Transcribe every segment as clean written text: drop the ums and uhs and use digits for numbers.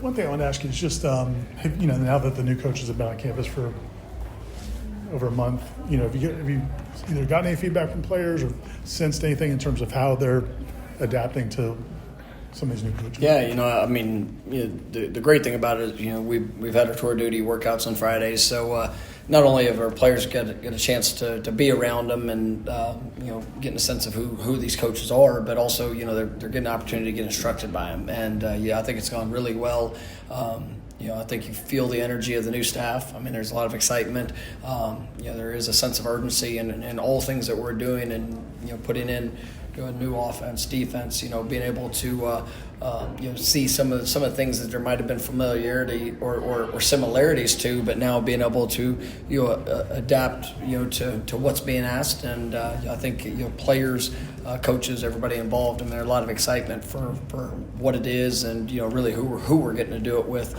One thing I want to ask you is just, now that the new coaches have been on campus for over a month, have you either gotten any feedback from players or sensed anything in terms of how they're adapting to some of these new coaches? Yeah, the great thing about it is, we've had our tour duty workouts on Fridays, so not only have our players get a chance to be around them and getting a sense of who these coaches are, but also they're getting an opportunity to get instructed by them, and I think it's gone really well. I think you feel the energy of the new staff. I mean, there's a lot of excitement. There is a sense of urgency in all things that we're doing, and putting in a new offense, defense. Being able to see some of the things that there might have been familiarity or similarities to, but now being able to adapt to what's being asked. And I think players, coaches, everybody involved, and there's a lot of excitement for what it is, and really who we're getting to do it with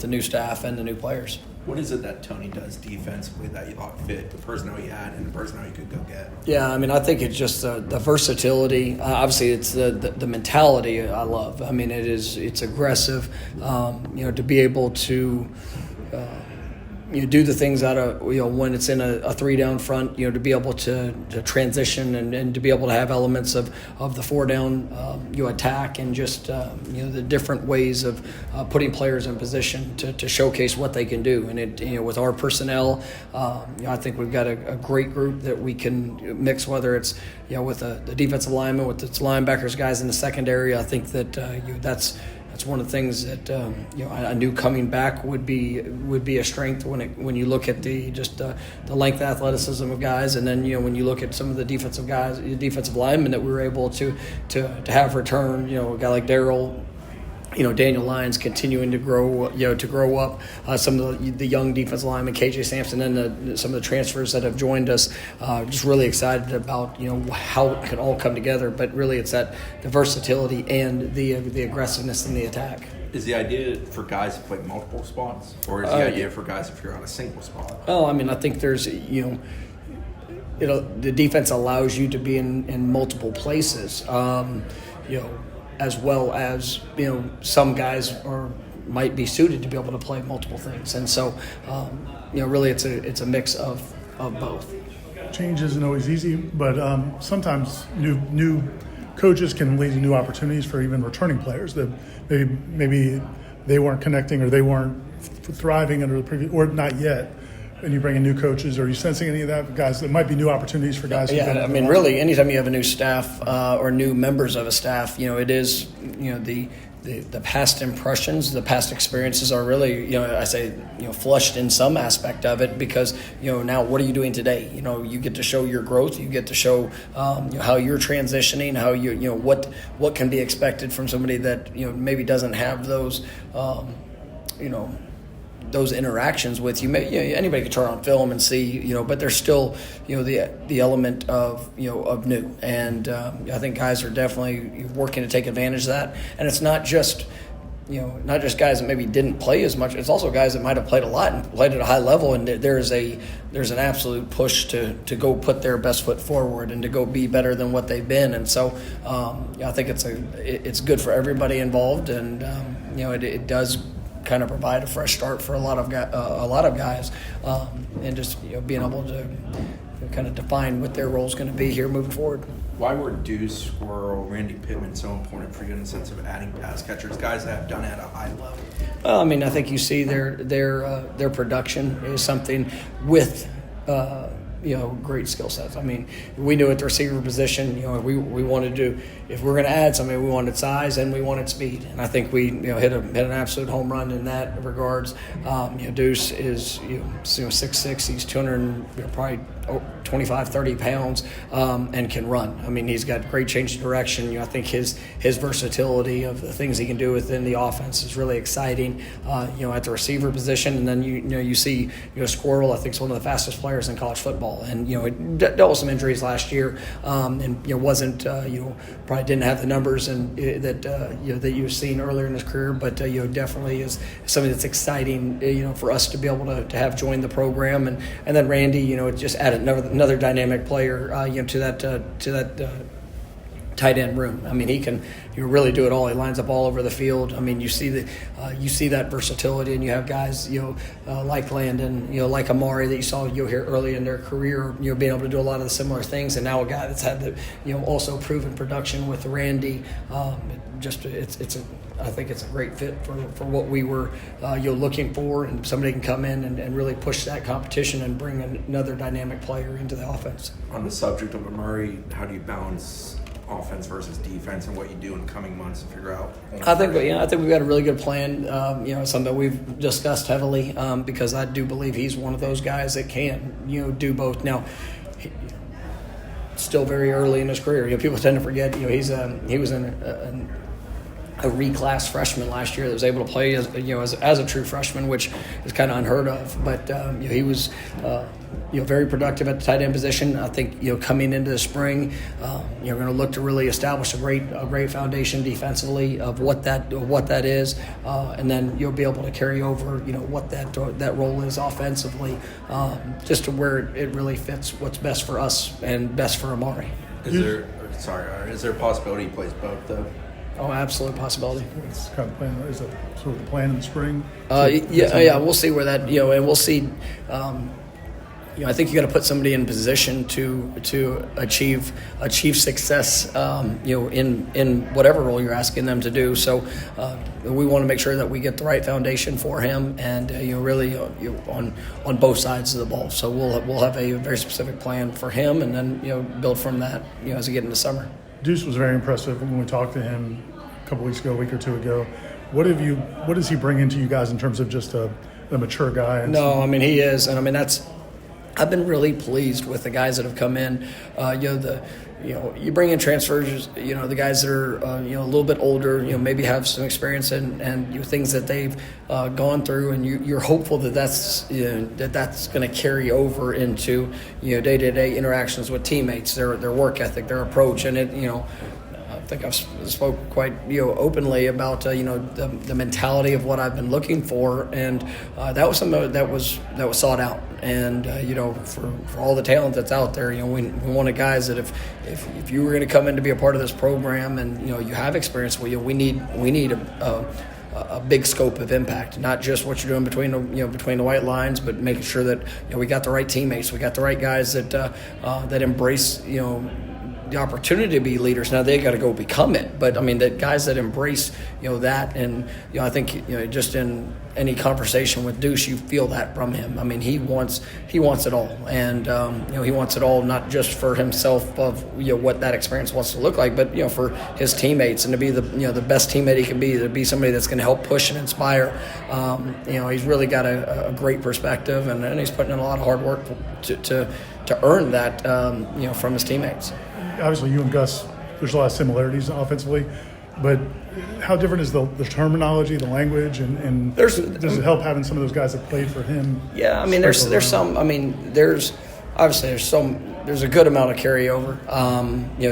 the new staff and the new players. What is it that Tony does defensively that you thought fit the personnel he had and the personnel he could go get? Yeah, I mean, I think it's just the versatility. Obviously, it's the mentality I love. I mean, it's aggressive. To be able to do the things out of when it's in a three down front, to be able to transition and to be able to have elements of the four down attack, and just the different ways of putting players in position to showcase what they can do. And it with our personnel, I think we've got a great group that we can mix, whether it's with the defensive linemen, with its linebackers, guys in the secondary. I think that that's one of the things that I knew coming back would be a strength when you look at the length and athleticism of guys, and then when you look at some of the defensive linemen that we were able to have return, a guy like Darryl. Daniel Lyons continuing to grow up. Some of the young defensive linemen, KJ Sampson, and some of the transfers that have joined us. Just really excited about how it can all come together. But really, it's the versatility and the aggressiveness in the attack. Is the idea for guys to play multiple spots, or is the idea for guys if you're on a single spot? Well, I mean, I think there's the defense allows you to be in multiple places. As well as some guys might be suited to be able to play multiple things, and so really it's a mix of both. Change isn't always easy, but sometimes new coaches can lead to new opportunities for even returning players that maybe they weren't connecting or they weren't thriving under the previous, or not yet. And you bring in new coaches, are you sensing any of that, guys? There might be new opportunities for guys. Yeah, I mean, really, anytime you have a new staff or new members of a staff, it is, the past impressions, the past experiences are really, I say, flushed in some aspect of it, because, now what are you doing today? You get to show your growth, you get to show, how you're transitioning, how what can be expected from somebody that, maybe doesn't have those, those interactions with you. Anybody can turn on film and see, but there's still, the element of new. And I think guys are definitely working to take advantage of that. And it's not just guys that maybe didn't play as much. It's also guys that might have played a lot and played at a high level. And there's an absolute push to go put their best foot forward and to go be better than what they've been. And so I think it's good for everybody involved. And it does kind of provide a fresh start for a lot of guys, and just being able to kind of define what their role is going to be here moving forward. Why were Deuce, Squirrel, Randy Pittman so important for you in the sense of adding pass catchers, guys that have done it at a high level? Well, I mean, I think you see their production is something with great skill sets. I mean, we knew at the receiver position, we wanted to, if we're going to add somebody, we wanted size and we wanted speed. And I think we, hit an absolute home run in that regards. Deuce is, 6'6", he's 200, probably 25, 30 pounds, and can run. I mean, he's got great change of direction. I think his versatility of the things he can do within the offense is really exciting, at the receiver position. And then, you see, Squirrel, I think, is one of the fastest players in college football. And, it dealt with some injuries last year, and, wasn't, probably didn't have the numbers and that you've seen earlier in his career, but, definitely is something that's exciting, for us to be able to have joined the program. And then Randy, it just added another dynamic player, to that tight end room. I mean, he can really do it all. He lines up all over the field. I mean, you see that versatility, and you have guys like Landon, like Amari that you saw here early in their career, being able to do a lot of the similar things, and now a guy that's had the also proven production with Randy. I think it's a great fit for what we were looking for, and somebody can come in and really push that competition and bring another dynamic player into the offense. On the subject of Amari, how do you balance offense versus defense, and what you do in coming months to figure out? I think we've got a really good plan. Something that we've discussed heavily because I do believe he's one of those guys that can do both. Now, still very early in his career. People tend to forget. He was in a reclass freshman last year that was able to play as a true freshman, which is kind of unheard of. But he was very productive at the tight end position. I think coming into the spring, you're going to look to really establish a great foundation defensively of what that is, and then you'll be able to carry over what that role is offensively, just to where it really fits what's best for us and best for Amari. Is there a possibility he plays both though? Oh, absolute possibility. It's kind of plan. Is it sort of the plan in the spring? We'll see where that and we'll see. I think you got to put somebody in position to achieve success. In whatever role you're asking them to do. So we want to make sure that we get the right foundation for him, and really on both sides of the ball. So we'll have a very specific plan for him, and then build from that. As we get into summer. Deuce was very impressive when we talked to him a couple weeks ago, a week or two ago. What does he bring into you guys in terms of just a mature guy? No, I mean he is, and I mean I've been really pleased with the guys that have come in. You bring in transfers, the guys that are a little bit older, maybe have some experience and things that they've gone through, and you're hopeful that's going to carry over into day-to-day interactions with teammates, their work ethic, their approach, and I think I've spoke quite openly about the mentality of what I've been looking for, and that was something that was sought out. And for all the talent that's out there, we wanted guys that if you were going to come in to be a part of this program and you have experience, we need a big scope of impact, not just what you're doing between the white lines, but making sure that we got the right teammates, we got the right guys that embrace the opportunity to be leaders. Now they got to go become it, but I mean the guys that embrace that, and I think just in any conversation with Deuce, you feel that from him. I mean he wants it all, and he wants it all not just for himself of what that experience wants to look like, but for his teammates, and to be the best teammate he can be, to be somebody that's going to help push and inspire. He's really got a great perspective, and he's putting in a lot of hard work to earn that from his teammates. Obviously, you and Gus, there's a lot of similarities offensively, but how different is the terminology, the language, and does it help having some of those guys that played for him? Yeah, I mean, there's some. I mean, there's a good amount of carryover,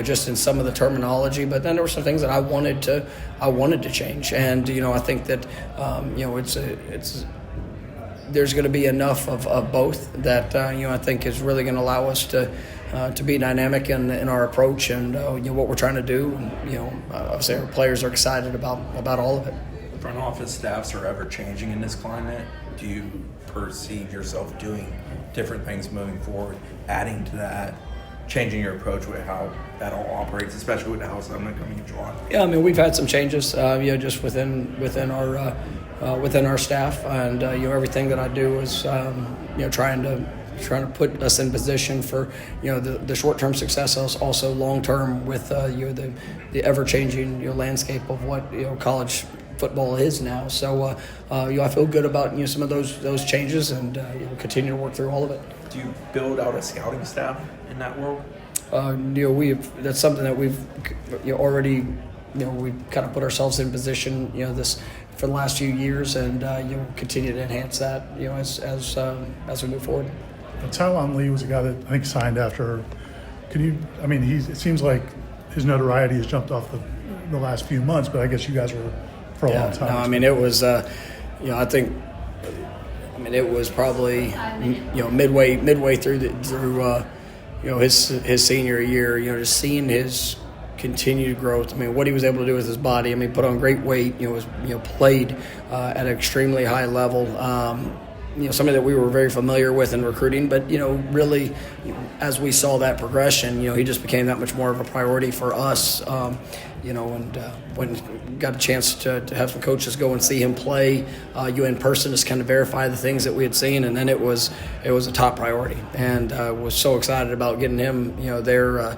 just in some of the terminology. But then there were some things that I wanted to change, and I think that there's going to be enough of both that I think is really going to allow us to be dynamic in our approach and what we're trying to do. And, obviously our players are excited about all of it. Front office staffs are ever changing in this climate. Do you perceive yourself doing different things moving forward, adding to that, changing your approach with how that all operates, especially with the house summit coming in July? Yeah, I mean we've had some changes, just within our staff, and everything that I do is trying to put us in position for the short-term success, also long-term with the ever-changing landscape of what college football is now. So I feel good about some of those changes, and we'll continue to work through all of it. Do you build out a scouting staff in that world? That's something that we've already we've kind of put ourselves in position this for the last few years, and you'll continue to enhance that as we move forward. Tywan Lee was a guy that I think signed after. It seems like his notoriety has jumped off the last few months, but I guess you guys were for a long time. No, I mean it was I think it was probably midway through his senior year, just seeing his continued growth. I mean, what he was able to do with his body. I mean, put on great weight. Played at an extremely high level. Somebody that we were very familiar with in recruiting, but really, as we saw that progression, he just became that much more of a priority for us. When got a chance to have some coaches go and see him play, in person, just kind of verify the things that we had seen, and then it was a top priority, and was so excited about getting him, there,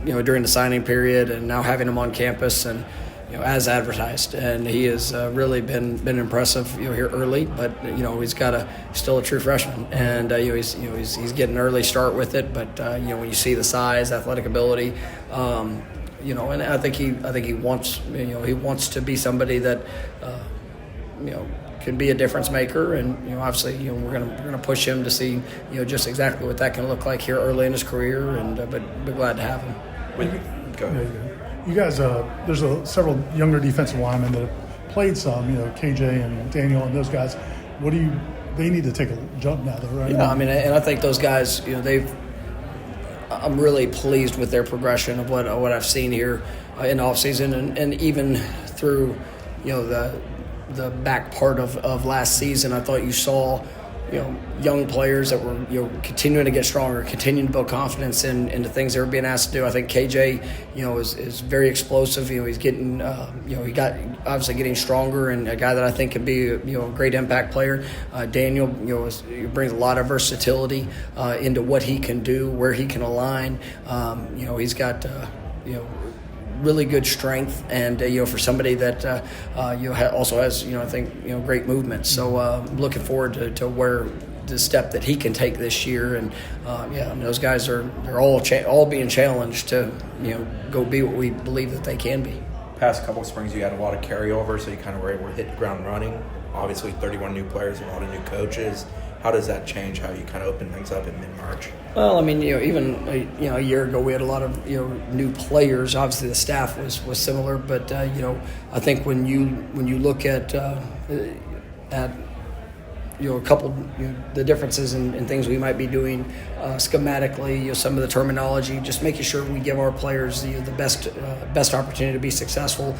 during the signing period, and now having him on campus and. As advertised, and he has really been impressive. Here early, but he's got still a true freshman, and he's getting an early start with it. But when you see the size, athletic ability, and I think he wants he wants to be somebody that can be a difference maker, and obviously we're gonna push him to see just exactly what that can look like here early in his career, and but glad to have him. Go ahead. You guys, there's several younger defensive linemen that have played some, KJ and Daniel and those guys. They need to take a jump now, though, right? Yeah, I mean, and I think those guys, I'm really pleased with their progression of what I've seen here in the offseason, and even through, the back part of last season. I thought you saw, young players that were, continuing to get stronger, continuing to build confidence in the things they were being asked to do. I think KJ, is very explosive. He's getting, he got obviously getting stronger, and a guy that I think can be, a great impact player. Daniel, he brings a lot of versatility into what he can do, where he can align. He's got, really good strength, and for somebody that also has I think great movement. So looking forward to where the step that he can take this year, and those guys they're all being challenged to go be what we believe that they can be. Past couple of springs, you had a lot of carryover, so you kind of were able to hit the ground running. Obviously, 31 new players, a lot of new coaches. How does that change how you kind of open things up in mid-March? Well, I mean, even a year ago we had a lot of new players. Obviously, the staff was similar, but I think when you look at a couple the differences in things we might be doing schematically, some of the terminology, just making sure we give our players the best opportunity to be successful,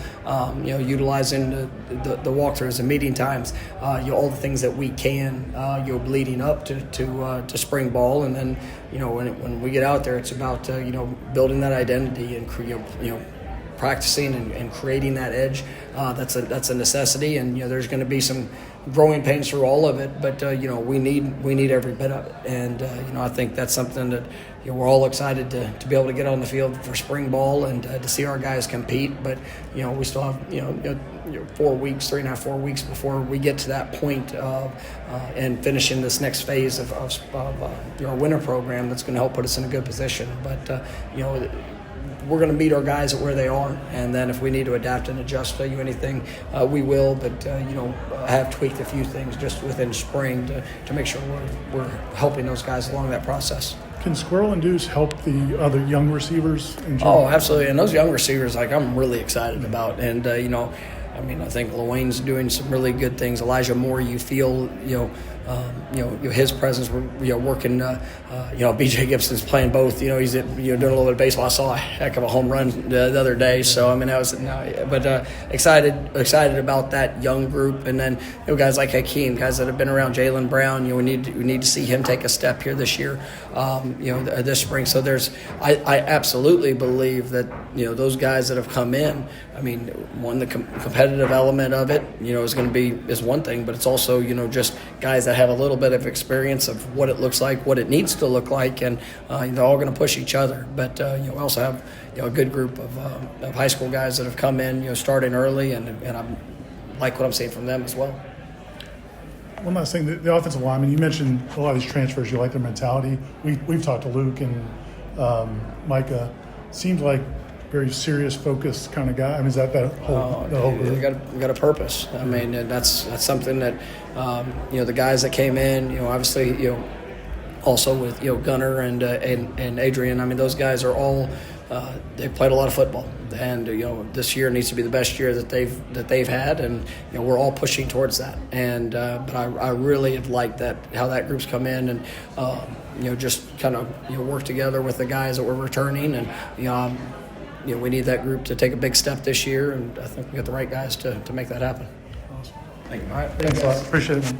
utilizing the walkthroughs and meeting times, all the things that we can, leading up to spring ball, and then when we get out there, it's about building that identity and practicing and creating that edge. That's a necessity, and there's going to be some growing pains through all of it, but we need every bit of it, and I think that's something that we're all excited to be able to get on the field for spring ball and to see our guys compete. But we still have 3.5, 4 weeks before we get to that point of and finishing this next phase of our winter program that's going to help put us in a good position. But we're going to meet our guys at where they are, and then if we need to adapt and adjust to anything, we will. But I have tweaked a few things just within spring to make sure we're helping those guys along that process. Can Squirrel and Deuce help the other young receivers? Oh, absolutely, and those young receivers, I'm really excited about, and I think Luane's doing some really good things. Elijah Moore, you feel his presence. We're working. BJ Gibson's playing both. He's doing a little bit of baseball. I saw a heck of a home run the other day. So that was. But excited about that young group, and then guys like Hakeem, guys that have been around. Jaylen Brown. We need to see him take a step here this year. This spring. So I absolutely believe that those guys that have come in. I mean, the competitive element of it, is one thing, but it's also just guys that have a little bit of experience of what it looks like, what it needs to look like, and they're all going to push each other. But we also have a good group of high school guys that have come in, starting early, and I like what I'm seeing from them as well. One last thing, the offensive lineman, you mentioned a lot of these transfers, you like their mentality. We've talked to Luke and Micah. Seems like very serious, focused kind of guy. I mean, is that whole group? We got a purpose. I mean, and that's something that the guys that came in, obviously, also with Gunnar and Adrian. I mean, those guys are all they've played a lot of football, and this year needs to be the best year that they've had, and we're all pushing towards that. And but I really have liked that how that group's come in and just kind of work together with the guys that were returning, and we need that group to take a big step this year, and I think we got the right guys to make that happen. Awesome. Thank you. All right, thanks a lot. Appreciate it.